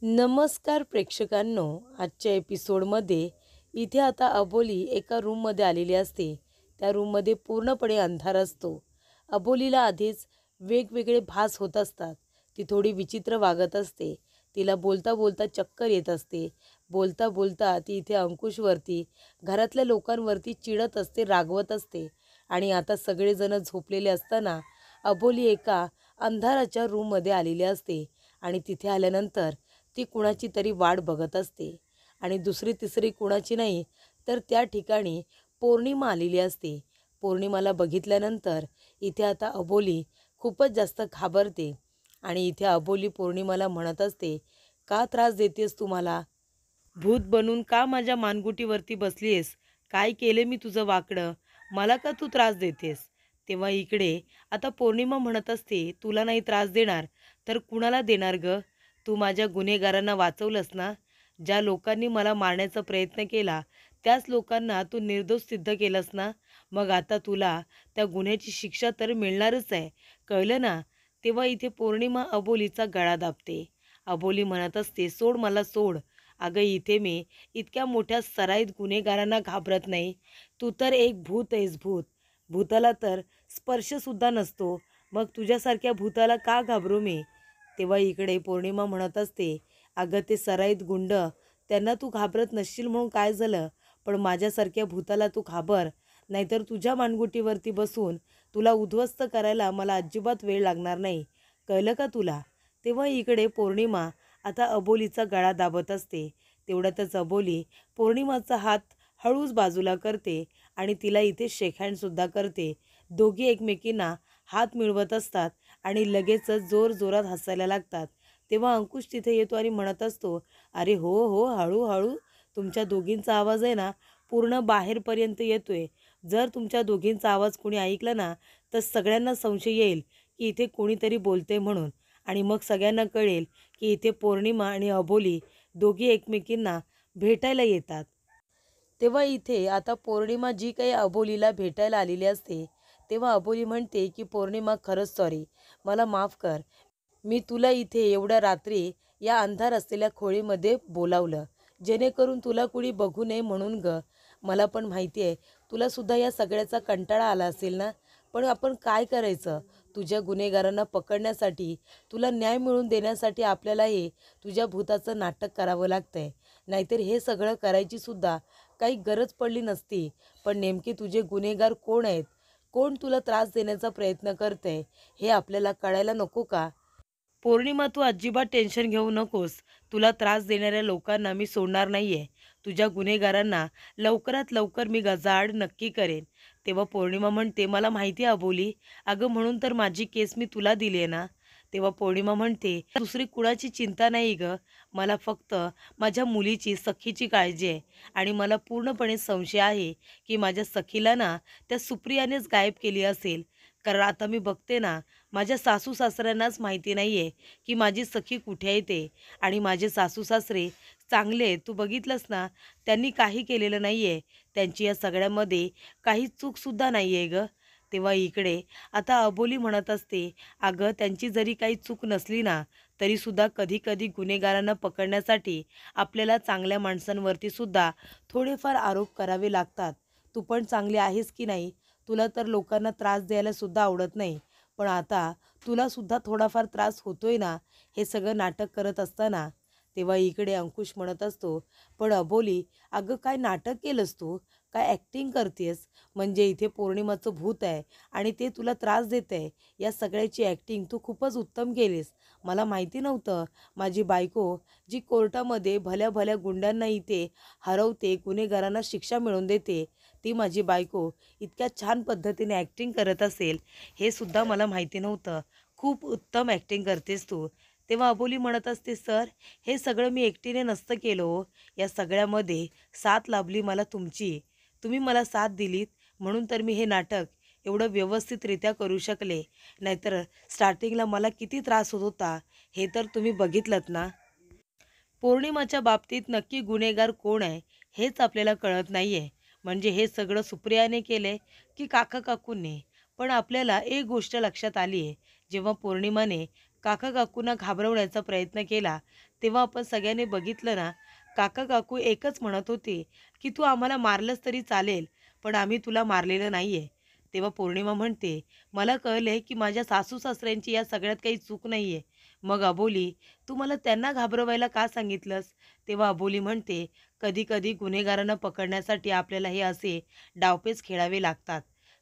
नमस्कार प्रेक्षकांनो, आजच्या एपिसोडमध्ये इथे आता अबोली एका रूममध्ये आलेली असते. त्या रूममध्ये पूर्णपणे अंधार असतो. अबोलीला आधीच वेगवेगळे भास होत असतात. ती थोडी विचित्र वागत असते. तिला बोलता बोलता चक्कर येत असते. बोलता बोलता ती इथे अंकुशवरती, घरातल्या लोकांवरती चिडत असते, रागवत असते. आणि आता सगळेजण झोपलेले असताना अबोली एका अंधाराच्या रूममध्ये आलेली असते. आणि तिथे आल्यानंतर ती कुणाची तरी वाट बघत असते. आणि दुसरी तिसरी कुणाची नाही, तर त्या ठिकाणी पौर्णिमा आलेली असते. पौर्णिमाला बघितल्यानंतर इथे आता अबोली खूपच जास्त घाबरते. आणि इथे अबोली पौर्णिमाला म्हणत असते, का त्रास देतेस तू मला? भूत बनून का माझ्या मानगुटीवरती बसलीस? काय केले मी तुझं वाकडं? मला का तू त्रास देतेस? तेव्हा इकडे आता पौर्णिमा म्हणत असते, तुला नाही त्रास देणार तर कुणाला देणार ग? तू माझ्या गुन्हेगारांना वाचवलंस ना? ज्या लोकांनी मला मारण्याचा प्रयत्न केला त्याच लोकांना तू निर्दोष सिद्ध केलंस ना? मग आता तुला त्या गुन्ह्याची शिक्षा तर मिळणारच आहे, कळलं ना? तेव्हा इथे पौर्णिमा अबोलीचा गळा दाबते. अबोली म्हणत असते, सोड मला सोड. अगं इथे मी इतक्या मोठ्या सराईत गुन्हेगारांना घाबरत नाही. तू तर एक भूत आहेस, भूत. भूताला तर स्पर्शसुद्धा नसतो. मग तुझ्यासारख्या भूताला का घाबरू मी? तेव्हा इकडे पौर्णिमा म्हणत असते, अगं ते सराईत गुंड, त्यांना तू घाबरत नसशील म्हणून काय झालं, पण माझ्यासारख्या भूताला तू घाबर. नाहीतर तुझ्या मानगुटीवरती बसून तुला उद्ध्वस्त करायला मला अजिबात वेळ लागणार नाही, कळलं का तुला? तेव्हा इकडे पौर्णिमा आता अबोलीचा गळा दाबत असते. तेवढ्यातच अबोली पौर्णिमाचा हात हळूच बाजूला करते आणि तिला इथे शेकहँडसुद्धा करते. दोघी एकमेकींना हात मिळवत असतात आणि लगेचच जोरजोरात हसायला लागतात. तेव्हा अंकुश तिथे येतो आणि म्हणत असतो, अरे हो हो, हळूहळू. तुमच्या दोघींचा आवाज आहे ना, पूर्ण बाहेरपर्यंत येतोय. जर तुमच्या दोघींचा आवाज कोणी ऐकला ना, तर सगळ्यांना संशय येईल की इथे कोणीतरी बोलते म्हणून. आणि मग सगळ्यांना कळेल की इथे पौर्णिमा आणि अबोली दोघी एकमेकींना भेटायला येतात. तेव्हा इथे आता पौर्णिमा जी काही अबोलीला भेटायला आलेली असते, तेव्हा अबोली म्हणते की पौर्णिमा, खरंच सॉरी, मला माफ कर. मी तुला इथे एवढ्या रात्री या अंधार असलेल्या खोळीमध्ये बोलावलं, जेणेकरून तुला कुणी बघू नये म्हणून ग. मला पण माहिती आहे तुलासुद्धा या सगळ्याचा कंटाळा आला असेल ना, पण आपण काय करायचं? तुझ्या गुन्हेगारांना पकडण्यासाठी, तुला न्याय मिळवून देण्यासाठी आपल्याला हे तुझ्या भूताचं नाटक करावं लागतंय. नाहीतर हे सगळं करायचीसुद्धा काही गरज पडली नसती. पण नेमके तुझे गुन्हेगार कोण आहेत? कोण तुला त्रास देण्याचा प्रयत्न करतंय हे आपल्याला कळायला नको का? पौर्णिमा, तू अजिबात टेन्शन घेऊ नकोस. तुला त्रास देणाऱ्या लोकांना मी सोडणार नाही आहे. तुझ्या गुन्हेगारांना लवकरात लवकर मी गजाआड नक्की करेन. तेव्हा पौर्णिमा म्हणते, मला माहिती आहे अबोली. अगं म्हणून तर माझी केस मी तुला दिली आहे ना. तेव्हा पौर्णिमा म्हणते, दुसरी कुणाची चिंता नाही गं. मला फक्त माझ्या मुलीची, सखीची काळजी आहे. आणि मला पूर्णपणे संशय आहे की माझ्या सखीला ना त्या सुप्रियानेच गायब केली असेल. कारण आता मी बघते ना, माझ्या सासू सासऱ्यांनाच माहिती नाही आहे की माझी सखी कुठे आहे ते. आणि माझे सासू सासरे चांगले आहेत, तू बघितलंस ना, त्यांनी काही केलेलं नाही आहे. त्यांची या सगळ्यामध्ये काही चूकसुद्धा नाही आहे गं. तेव्हा इकडे आता अबोली म्हणत असते, अगं त्यांची जरी काही चूक नसली ना, तरीसुद्धा कधी कधी गुन्हेगारांना पकडण्यासाठी आपल्याला चांगल्या माणसांवरती सुद्धा थोडेफार आरोप करावे लागतात. तू पण चांगली आहेस की नाही? तुला तर लोकांना त्रास द्यायला सुद्धा आवडत नाही. पण आता तुलासुद्धा थोडाफार त्रास होतोय ना, हे सगळं नाटक करत असताना. तेव्हा इकडे अंकुश म्हणत असतो, पण अबोली, अगं काय नाटक केलंस तू? काय ॲक्टिंग करतेस? म्हणजे इथे पौर्णिमाचं भूत आहे आणि ते तुला त्रास देत आहे. या सगळ्याची ॲक्टिंग तू खूपच उत्तम केलीस. मला माहिती नव्हतं. माझी बायको जी कोर्टामध्ये भल्या भल्या गुंड्यांना इथे हरवते, गुन्हेगारांना शिक्षा मिळवून देते, ती माझी बायको इतक्या छान पद्धतीने ॲक्टिंग करत असेल, हे सुद्धा मला माहिती नव्हतं. खूप उत्तम ॲक्टिंग करतेस तू. तेव्हा अबोली म्हणत असते, सर, हे सगळं मी एकटीने नसतं केलं हो. या सगळ्यामध्ये साथ लाभली मला तुमची. तुम्ही मला साथ दिलीत म्हणून तर मी हे नाटक एवढं व्यवस्थितरित्या करू शकले. नाहीतर स्टार्टिंगला मला किती त्रास होत होता हे तर तुम्ही बघितलंत ना. पौर्णिमाच्या बाबतीत नक्की गुन्हेगार कोण आहे हेच आपल्याला कळत नाही आहे. म्हणजे हे सगळं सुप्रियाने केलं की काका काकूंनी? पण आपल्याला एक गोष्ट लक्षात आली आहे, जेव्हा पौर्णिमाने काका काकूंना घाबरवण्याचा प्रयत्न केला तेव्हा आपण सगळ्यांनी बघितलं ना, काका काकू एकच म्हणत होते की तू आम्हाला मारलंस तरी चालेल, पण आम्ही तुला मारलेलं नाहीये. तेव्हा पौर्णिमा म्हणते, मला कळलंय की माझ्या सासू सासऱ्यांची या सगळ्यात काही चूक नाहीये. मग अबोली, तू मला त्यांना घाबरवायला का सांगितलंस? तेव्हा अबोली म्हणते, कधी कधी गुन्हेगारांना पकडण्यासाठी आपल्याला हे असे डावपेच खेळावे लागतात.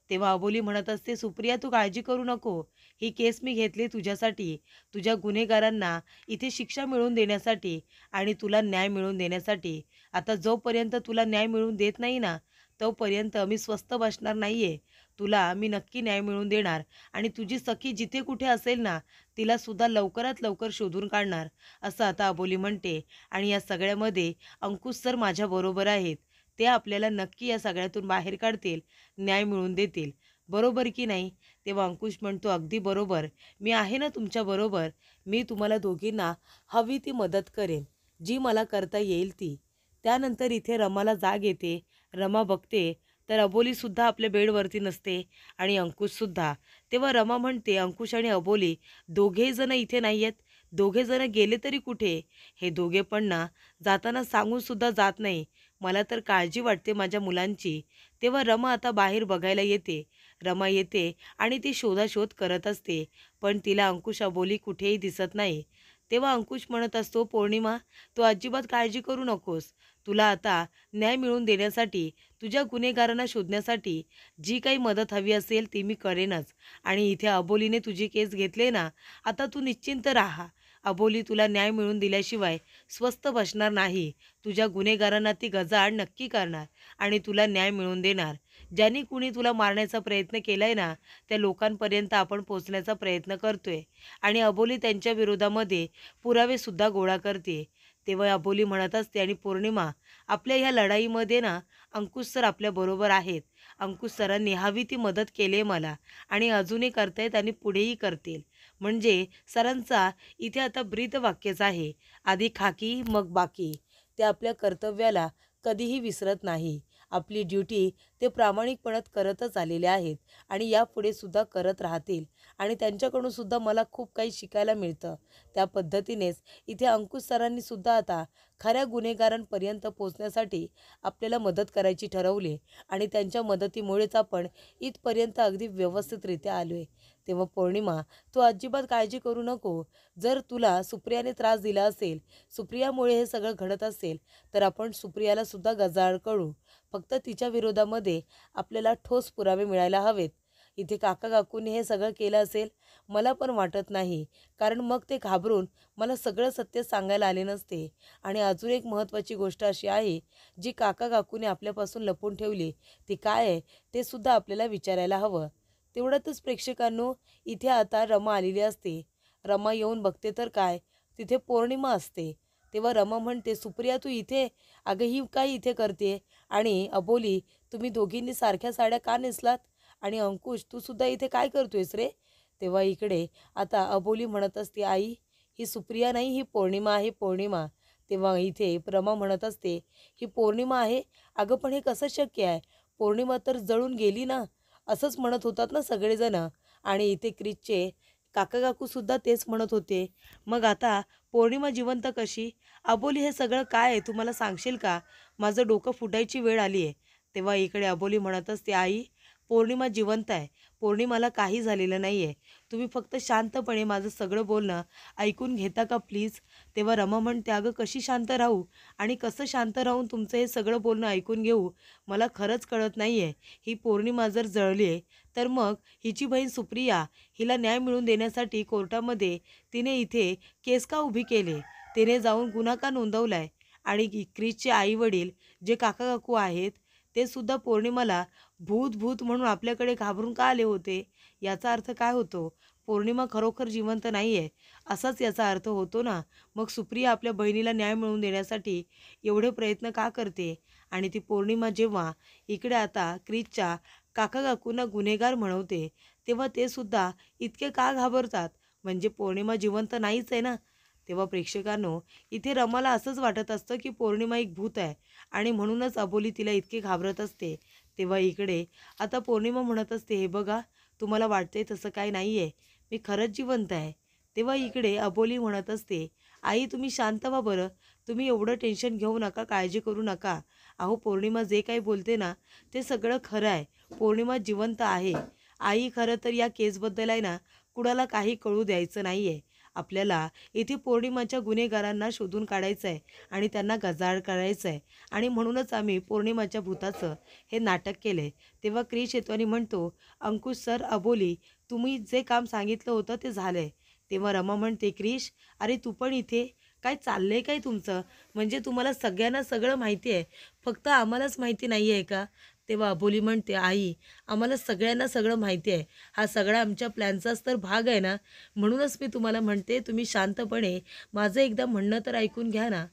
तेव्हा अबोली म्हणत असते, सुप्रिया तू काळजी करू नको, ही केस मी घेतली तुझ्यासाठी, तुझ्या गुन्हेगारांना इथे शिक्षा मिळवून देण्यासाठी आणि तुला न्याय मिळवून देण्यासाठी. आता जोपर्यंत तुला न्याय मिळवून देत नाही ना, तोपर्यंत मी स्वस्थ बसणार नाहीये. तुला मी नक्की न्याय मिळवून देणार आणि तुझी सखी जिथे कुठे असेल ना, तिला सुद्धा लवकरात लवकर शोधून काढणार, असं आता अबोली म्हणते. आणि या सगळ्यामध्ये अंकुश सर माझ्याबरोबर आहेत. ते आपल्याला नक्की या सगळ्यातून बाहेर काढतील, न्याय मिळवून देतील. बरोबर की नाही? तेव्हा अंकुश म्हणतो, अगदी बरोबर. मी आहे ना तुमच्याबरोबर. मी तुम्हाला दोघींना हवी ती मदत करेन, जी मला करता येईल ती. त्यानंतर इथे रमाला जाग येते. रमा बघते तर अबोलीसुद्धा आपल्या बेडवरती नसते आणि अंकुशसुद्धा. तेव्हा रमा म्हणते, अंकुश आणि अबोली दोघेही जण इथे नाही आहेत. दोघे जण गेले तरी कुठे? हे दोघे पण ना जाताना सांगूनसुद्धा जात नाही. मला तर काळजी वाटते माझ्या मुलांची. तेव्हा रमा आता बाहेर बघायला येते. रमा येते आणि ती शोधाशोध करत असते, पण तिला अंकुश अबोली कुठेही दिसत नाही. तेव्हा अंकुश म्हणत असतो, पौर्णिमा तू अजिबात काळजी करू नकोस. तुला आता न्याय मिळवून देण्यासाठी, तुझ्या गुन्हेगारांना शोधण्यासाठी जी काही मदत हवी असेल ती मी करेनच. आणि इथे अबोलीने तुझी केस घेतले ना, आता तू निश्चिंत राहा. अबोली तुला न्याय मिळवून दिल्याशिवाय स्वस्थ बसणार नाही. तुझ्या गुन्हेगारांना ती गजाआड नक्की करणार आणि तुला न्याय मिळवून देणार. ज्यांनी कुणी तुला मारण्याचा प्रयत्न केलाय ना, त्या लोकांपर्यंत आपण पोचण्याचा प्रयत्न करतोय आणि अबोली त्यांच्या विरोधामध्ये पुरावेसुद्धा गोळा करते. तेव्हा अबोली म्हणत असते, आणि पौर्णिमा आपल्या ह्या लढाईमध्ये ना अंकुश सर आपल्याबरोबर आहेत. अंकुश सरांनी हवी ती मदत केली आहे मला आणि अजूनही करतायत आणि पुढेही करतील. म्हणजे सरांचा इथे आता ब्रीदवाक्यच आहे, आधी खाकी मग बाकी. ते आपल्या कर्तव्याला कधीही विसरत नाही. आपली ड्युटी ते प्रामाणिकपणात करतच आलेले आहेत आणि यापुढे सुद्धा करत राहतील. आणि त्यांच्याकडून सुद्धा मला खूप काही शिकायला मिळतं. त्या पद्धतीनेच इथे अंकुश सरांनी सुद्धा आता खऱ्या गुन्हेगारांपर्यंत पोचण्यासाठी आपल्याला मदत करायची ठरवली आणि त्यांच्या मदतीमुळेच आपण इथपर्यंत अगदी व्यवस्थितरित्या आलो आहे. तेव्हा पौर्णिमा तू अजिबात काळजी करू नको. जर तुला सुप्रियाने त्रास दिला असेल, सुप्रियामुळे हे सगळं घडत असेल, तर आपण सुप्रियाला सुद्धा गजाआड करू. फक्त तिच्या विरोधामध्ये आपल्याला ठोस पुरावे मिळायला हवेत. इथे काका काकूंनी हे सगळं केलं असेल मला पण वाटत नाही, कारण मग ते घाबरून मला सगळं सत्य सांगायला आले नसते. आणि अजून एक महत्त्वाची गोष्ट अशी आहे, जी काका काकूने आपल्यापासून लपवून ठेवली, ती काय आहे ते सुद्धा आपल्याला विचारायला हवं. तेवढ्यातच प्रेक्षकांनो, इथे आता रमा आलेली असते. रमा येऊन बघते तर काय, तिथे पौर्णिमा असते. तेव्हा रमा म्हणते, सुप्रिया तू इथे? अगं ही काय इथे करते? आणि अबोली, तुम्ही दोघींनी सारख्या साड्या का नेसलात? आणि अंकुश तू सुद्धा इथे काय करतोयस रे? तेव्हा इकडे आता अबोली म्हणत असते, आई ही सुप्रिया नाही, ही पौर्णिमा आहे, पौर्णिमा. तेव्हा इथे रमा म्हणत असते, ही पौर्णिमा आहे? अगं पण हे कसं शक्य आहे? पौर्णिमा तर जळून गेली ना, असंच म्हणत होतात ना सगळेजण. आणि इथे क्रिसचे काका काकूसुद्धा तेच म्हणत होते. मग आता पौर्णिमा जिवंत कशी? अबोली हे सगळं काय आहे, तू मला सांगशील का? माझं डोकं फुटायची वेळ आली आहे. तेव्हा इकडे अबोली म्हणत असते, आई पौर्णिमा जिवंत आहे. पौर्णिमाला काही झालेलं नाही आहे. तुम्ही फक्त शांतपणे माझं सगळं बोलणं ऐकून घेता का प्लीज? तेव्हा रमा म्हणते, अगं कशी शांत राहू आणि कसं शांत राहून तुमचं हे सगळं बोलणं ऐकून घेऊ, मला खरंच कळत नाही आहे. ही पौर्णिमा जर जळली आहे, तर मग हिची बहीण सुप्रिया, हिला न्याय मिळवून देण्यासाठी कोर्टामध्ये तिने इथे केस का उभी केले? तिने जाऊन गुन्हा का नोंदवलाय? आणि क्रिसचे आई वडील जे काका काकू आहेत, ते सुद्धा पौर्णिमाला भूत भूत म्हणून आपल्याकडे घाबरून का आले होते? याचा अर्थ काय होतो? पौर्णिमा खरोखर जिवंत नाही आहे, असाच याचा अर्थ होतो ना. मग सुप्रिया आपल्या बहिणीला न्याय मिळवून देण्यासाठी एवढे प्रयत्न का करते? आणि ती पौर्णिमा जेव्हा इकडे आता क्रिसच्या काका काकूंना गुन्हेगार म्हणवते, तेव्हा ते सुद्धा इतके का घाबरतात? म्हणजे पौर्णिमा जिवंत नाहीच आहे ना. तेव्हा प्रेक्षकांनो, इथे रमाला असंच वाटत असतं की पौर्णिमा एक भूत आहे आणि म्हणूनच अबोली तिला इतकी घाबरत असते. तेव्हा इकडे आता पौर्णिमा म्हणत असते, हे बघा तुम्हाला वाटतंय तसं काही नाही आहे, मी खरंच जिवंत आहे. तेव्हा इकडे अबोली म्हणत असते, आई तुम्ही शांत व्हा बरं. तुम्ही एवढं टेन्शन घेऊ नका, काळजी करू नका. अहो पौर्णिमा जे काही बोलते ना ते सगळं खरं आहे. पौर्णिमा जिवंत आहे. आई खरं तर या केसबद्दल आहे ना कुणाला काही कळू द्यायचं नाही आहे. आपल्याला इथे पौर्णिमाच्या गुन्हेगारांना शोधून काढायचं आहे आणि त्यांना गजाआड करायचं आहे. आणि म्हणूनच आम्ही पौर्णिमाच्या भूताचं हे नाटक केलं आहे. तेव्हा क्रिश येतो आणि म्हणतो, अंकुश सर अबोली तुम्ही जे काम सांगितलं होतं ते झालं आहे. तेव्हा रमा म्हणते, क्रिश अरे तू पण इथे काय चाललंय काय तुमचं? म्हणजे तुम्हाला सगळ्यांना सगळं माहिती आहे, फक्त आम्हालाच माहिती नाही आहे का? तेव्हा अबोली म्हणते, आई आम्हाला सगळ्यांना सगळं माहिती आहे. हा सगळा आमच्या प्लॅनचाच तर भाग आहे ना. म्हणूनच मी तुम्हाला म्हणते तुम्ही शांतपणे माझं एकदा म्हणणं तर ऐकून घ्या ना.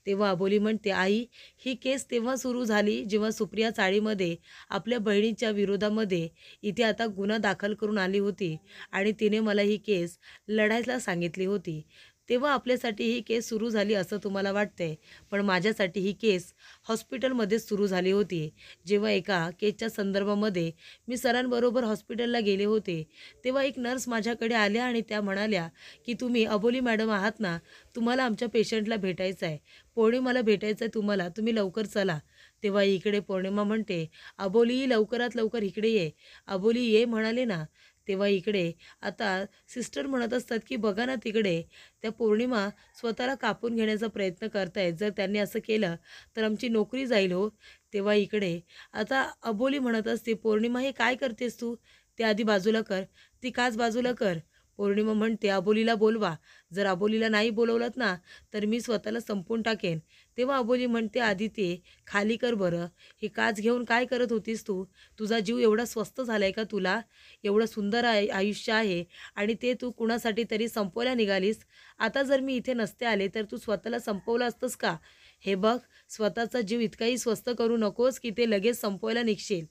तेव्हा अबोली म्हणते, आई ही केस तेव्हा सुरू झाली जेव्हा सुप्रिया चाळीमध्ये आपल्या बहिणीच्या विरोधामध्ये इथे आता गुन्हा दाखल करून आली होती आणि तिने मला ही केस लढायला सांगितली होती. तेव्हा आपल्यासाठी ही केस सुरू झाली असं तुम्हाला वाटतंय, पण माझ्यासाठी ही केस हॉस्पिटलमध्येच सुरू झाली होती. जेव्हा एका केसच्या संदर्भामध्ये मी सरांबरोबर हॉस्पिटलला गेले होते, तेव्हा एक नर्स माझ्याकडे आल्या आणि त्या म्हणाल्या की तुम्ही अबोली मॅडम आहात ना, तुम्हाला आमच्या पेशंटला भेटायचं आहे, पौर्णिमाला भेटायचं आहे तुम्हाला, तुम्ही लवकर चला. तेव्हा इकडे पौर्णिमा म्हणते, अबोली लवकरात लवकर इकडे ये. अबोली ये म्हणाले ना. तेव्हा इकडे आता सिस्टर म्हणत असतात की बघा ना तिकडे त्या पौर्णिमा स्वतःला कापून घेण्याचा प्रयत्न करतायत. जर त्यांनी असं केलं तर आमची नोकरी जाईल हो. तेव्हा इकडे आता अबोली म्हणत असते, पौर्णिमा हे काय करतेस तू? ते आधी बाजूला कर. ती काच बाजूला कर. पौर्णिमा म्हणते, अबोलीला बोलवा. जर अबोलीला नाही बोलवलंत ना तर मी स्वतःला संपवून टाकेन. तेव्हा अबोली म्हणते, आधी ते खाली कर बरं. ही काच घेऊन काय करत होतीस तू? तुझा जीव एवढा स्वस्त झाला आहे का तुला? एवढं सुंदर आयुष्य आहे आणि ते तू कुणासाठी तरी संपवायला निघालीस. आता जर मी इथे नसते आले तर तू स्वतःला संपवलं असतंस का? हे बघ, स्वतःचा जीव इतकाही स्वस्त करू नकोस की ते लगेच संपवायला निघशील.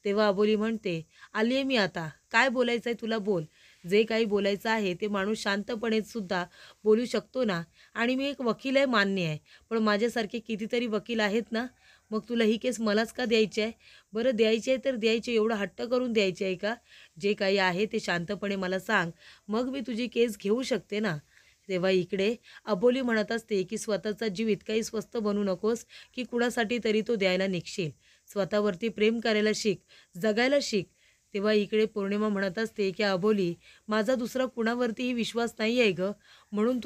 तेव्हा अबोली म्हणते, आली आहे मी आता. काय बोलायचं आहे तुला बोल. जे काही बोलायचं आहे ते माणूस शांतपणे सुद्धा बोलू शकतो ना. आणि मी एक वकील आहे मान्य आहे, पण माझ्यासारखे कितीतरी वकील आहेत ना. मग तुला ही केस मलाच का द्यायची आहे? बरं द्यायची आहे तर द्यायची, एवढा हट्ट करून द्यायची आहे का? जे काही आहे ते शांतपणे मला सांग, मग मी तुझी केस घेऊ शकते ना. तेव्हा इकडे अबोली म्हणत असते की स्वतःचा जीव इतकाही स्वस्त बनू नकोस की कुणासाठी तरी तो द्यायला निघशील. स्वतःवरती प्रेम करायला शिक, जगायला शिक. तेव्हा इकडे पौर्णिमा म्हणत असते की अबोली माझा दुसरा कुणावरतीही विश्वास नाही आहे गं, म्हणून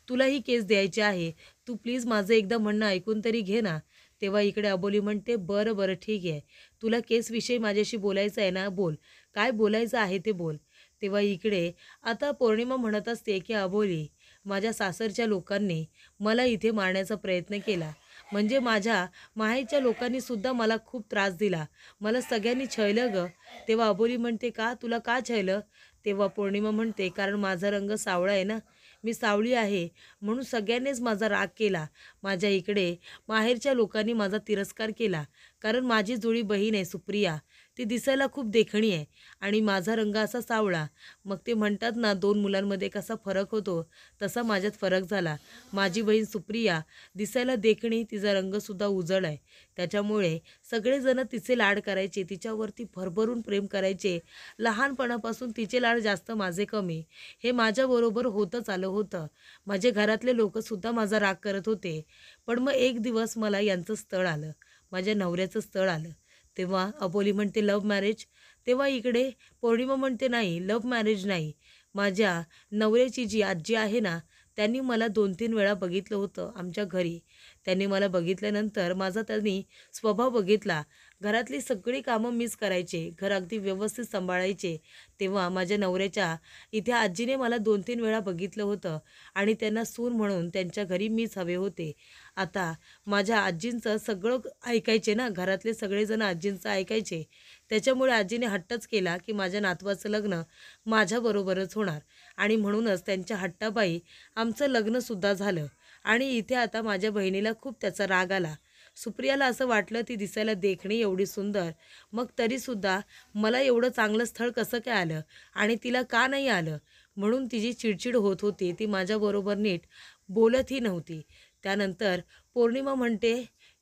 तुला ही केस द्यायची आहे. तू प्लीज माझं एकदा म्हणणं ऐकून तरी घे ना. तेव्हा इकडे अबोली म्हणते, बरं बरं ठीक आहे, तुला केसविषयी माझ्याशी बोलायचं आहे ना, बोल. काय बोलायचं आहे ते बोल. तेव्हा इकडे आता पौर्णिमा म्हणत असते की अबोली माझ्या सासरच्या लोकांनी मला इथे मारण्याचा प्रयत्न केला. म्हणजे माझ्या माहेरच्या लोकांनी सुद्धा मला खूप त्रास दिला. मला सगळ्यांनी छळलं गं. तेव्हा अबोली म्हणते, का तुला का छळलं? तेव्हा पौर्णिमा म्हणते, कारण माझा रंग सावळा आहे ना, मी सावळी आहे म्हणून सगळ्यांनीच माझा राग केला. माझ्या इकडे माहेरच्या लोकांनी माझा तिरस्कार केला, कारण माझी जुळी बहीण आहे सुप्रिया, ती दिसायला खूप देखणी आहे आणि माझा रंग असा सावळा. मग ते म्हणतात ना, दोन मुलांमध्ये कसा फरक होतो तसा माझ्यात फरक झाला. माझी बहीण सुप्रिया दिसायला देखणी, तिचा रंगसुद्धा उजळ आहे. त्याच्यामुळे सगळेजण तिचे लाड करायचे, तिच्यावरती भरभरून प्रेम करायचे. लहानपणापासून तिचे लाड जास्त, माझे कमी. हे माझ्याबरोबर होतच आलं होतं. माझे घरातले लोकंसुद्धा माझा राग करत होते. पण मग एक दिवस मला यांचं स्थळ आलं, माझ्या नवऱ्याचं स्थळ आलं. तेव्हा अबोली म्हणते, लव्ह मॅरेज? तेव्हा इकडे पौर्णिमा म्हणते, नाही लव्ह मॅरेज नाही. माझ्या नवऱ्याची जी आजी आहे ना, त्यांनी मला 2-3 वेळा बघितलं होतं आमच्या घरी. त्यांनी मला बघितल्यानंतर माझा त्यांनी स्वभाव बघितला. घरातली सगळी कामं मीच करायचे, घर अगदी व्यवस्थित सांभाळायचे. तेव्हा माझ्या नवऱ्याच्या इथे आजीने मला 2-3 वेळा बघितलं होतं आणि त्यांना सून म्हणून त्यांच्या घरी मीच हवे होते. आता माझ्या आजींचं सगळं ऐकायचे ना, घरातले सगळेजण आजींचं ऐकायचे. त्याच्यामुळे आजीने हट्टच केला की माझ्या नातवाचं लग्न माझ्याबरोबरच होणार आणि म्हणूनच त्यांच्या हट्टापायी आमचं लग्नसुद्धा झालं. आणि इथे आता माझ्या बहिणीला खूप त्याचा राग आला. सुप्रियाला असं वाटलं ती दिसायला देखणी, एवढी सुंदर, मग तरीसुद्धा मला एवढं चांगलं स्थळ कसं काय आलं आणि तिला का नाही आलं, म्हणून तिची चिडचिड होत होती. ती माझ्याबरोबर नीट बोलतही नव्हती. त्यानंतर पौर्णिमा म्हणते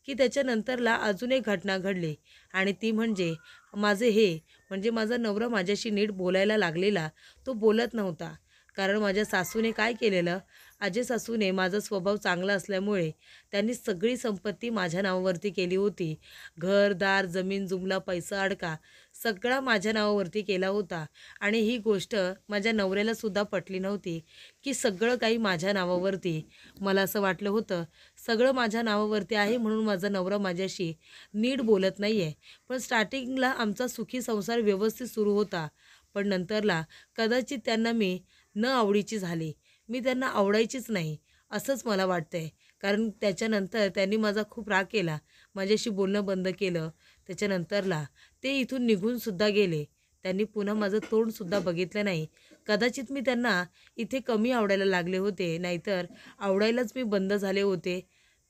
की त्याच्यानंतरला अजून एक घटना घडली आणि ती म्हणजे म्हणजे माझा नवरा माझ्याशी नीट बोलायला लागलेला, तो बोलत नव्हता. कारण माझ्या सासूने काय केलेलं, आजे सासूने माझा स्वभाव चांगला असल्यामुळे त्यांनी सगळी संपत्ती माझ्या नावावरती केली होती. घरदार, जमीन जुमला, पैसा अडका सगळा माझ्या नावावरती केला होता. आणि ही गोष्ट माझ्या नवऱ्याला सुद्धा पटली नव्हती की सगळं काही माझ्या नावावरती. मला असं वाटलं होतं सगळं माझ्या नावावरती आहे म्हणून माझा नवरा माझ्याशी नीट बोलत नाही आहे. पण स्टार्टिंगला आमचा सुखी संसार व्यवस्थित सुरू होता. पण नंतरला कदाचित त्यांना मी न आवडीची झाली. मी त्यांना आवडायचीच नाही असंच मला वाटतंय. कारण त्याच्यानंतर त्यांनी माझा खूप राग केला. माझ्याशी बोलणं बंद केलं. त्याच्यानंतरला ते इथून निघूनसुद्धा गेले. त्यांनी पुन्हा माझं तोंडसुद्धा बघितलं नाही. कदाचित मी त्यांना इथे कमी आवडायला लागले होते, नाहीतर आवडायलाच मी बंद झाले होते.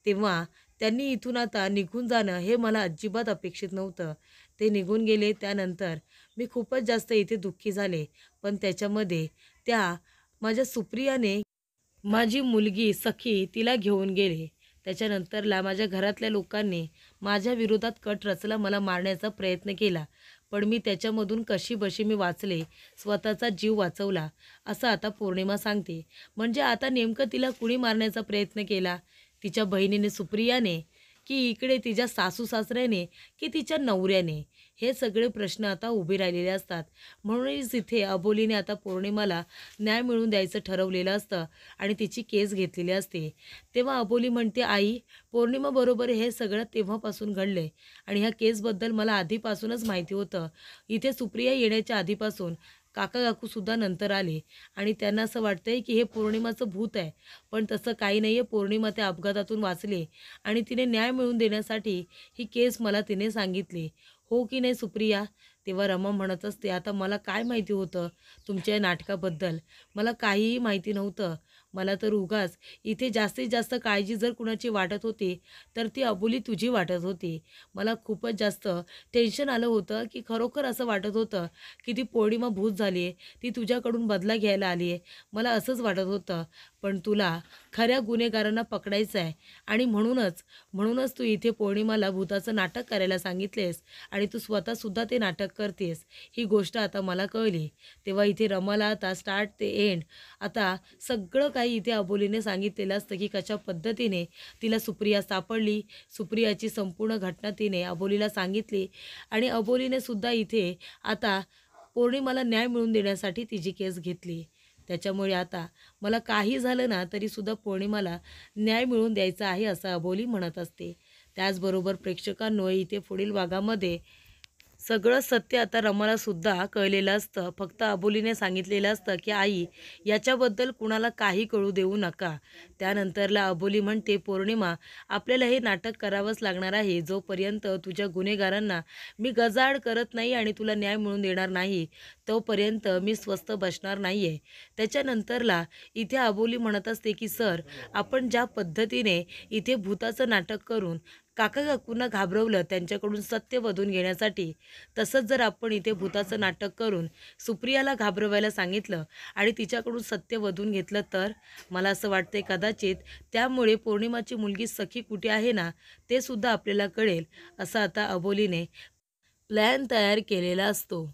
तेव्हा त्यांनी इथून आता निघून जाणं हे मला अजिबात अपेक्षित नव्हतं. ते निघून गेले. त्यानंतर मी खूपच जास्त इथे दुःखी झाले. पण त्याच्यामध्ये त्या माझ्या सुप्रियाने माझी मुलगी सखी तिला घेऊन गेले. त्याच्यानंतरला माझ्या घरातल्या लोकांनी माझ्या विरोधात कट रचला, मला मारण्याचा प्रयत्न केला. पण मी त्याच्यामधून कशीबशी मी वाचले, स्वतःचा जीव वाचवला असं आता पौर्णिमा सांगते. म्हणजे आता नेमकं तिला कुणी मारण्याचा प्रयत्न केला? तिच्या बहिणीने सुप्रियाने, की इकडे तिच्या सासू-सासऱ्याने, की तिच्या नवऱ्याने? हे सगळे प्रश्न आता उभे राहिलेले असतात. म्हणूनच इथे अबोलीने आता पौर्णिमाला न्याय मिळवून द्यायचं ठरवलेलं असतं आणि तिची केस घेतलेली असते. तेव्हा अबोली म्हणते, आई पौर्णिमाबरोबर हे सगळं तेव्हापासून घडले आणि ह्या केसबद्दल मला आधीपासूनच माहिती होतं. इथे सुप्रिया येण्याच्या आधीपासून काका-काकूसुद्धा नंतर आले आणि त्यांना असं वाटतंय की हे पौर्णिमाचं भूत आहे. पण तसं काही नाही आहे. पौर्णिमा त्या अपघातातून वाचली आणि तिने न्याय मिळवून देण्यासाठी ही केस मला तिने सांगितली. हो की नाही सुप्रिया? तेव्हा रमा म्हणत असते, आता मला काय माहिती होतं तुमच्या या नाटकाबद्दल? मला काहीही माहिती नव्हतं. मला तर उगाच इथे जास्तीत जास्त काळजी जर कुणाची वाटत होती तर ती अबोली तुझी वाटत होती. मला खूपच जास्त टेन्शन आलं होतं की खरोखर असं वाटत होतं की ती पौर्णिमा भूत झाली आहे, ती तुझ्याकडून बदला घ्यायला आली आहे. मला असंच वाटत होतं. पण तुला खऱ्या गुन्हेगारांना पकडायचं आहे आणि म्हणूनच तू इथे पौर्णिमाला भूताचं नाटक करायला सांगितलेस आणि तू स्वतःसुद्धा ते नाटक करतेस. ही गोष्ट आता मला कळली. तेव्हा इथे रमाला आता स्टार्ट ते एंड आता सगळं काही इथे अबोलीने सांगितलेलं असतं की कशा पद्धतीने तिला सुप्रिया सापडली. सुप्रियाची संपूर्ण घटना तिने अबोलीला सांगितली आणि अबोलीने सुद्धा इथे आता पौर्णिमाला न्याय मिळवून देण्यासाठी तिची केस घेतली. त्याच्यामुळे आता मला काही झालं ना तरीसुद्धा पौर्णिमाला न्याय मिळवून द्यायचा आहे असं अबोली म्हणत असते. त्याचबरोबर प्रेक्षकांनो इथे पुढील भागामध्ये सगळं सत्य आता रमाला सुद्धा कळलेलं असतं. फक्त अबोलीने सांगितलेलं असतं की आई याच्याबद्दल कुणाला काही कळू देऊ नका. त्यानंतरला अबोली म्हणते, पौर्णिमा आपल्याला हे नाटक करावंच लागणार आहे. जोपर्यंत तुझ्या गुन्हेगारांना मी गजाआड करत नाही आणि तुला न्याय मिळवून देणार नाही तोपर्यंत मी स्वस्थ बसणार नाही आहे. त्याच्यानंतरला इथे अबोली म्हणत असते की सर आपण ज्या पद्धतीने इथे भूताचं नाटक करून काका-काकूंना घाबरवलं त्यांच्याकडून सत्य वधून घेण्यासाठी, तसंच जर आपण इथे भूताचं नाटक करून सुप्रियाला घाबरवायला सांगितलं आणि तिच्याकडून सत्य वधून घेतलं तर मला असं वाटतंय कदाचित त्यामुळे पौर्णिमाची मुलगी सखी कुठे आहे ना ते सुद्धा आपल्याला कळेल. असं आता अबोलीने प्लॅन तयार केलेला असतो.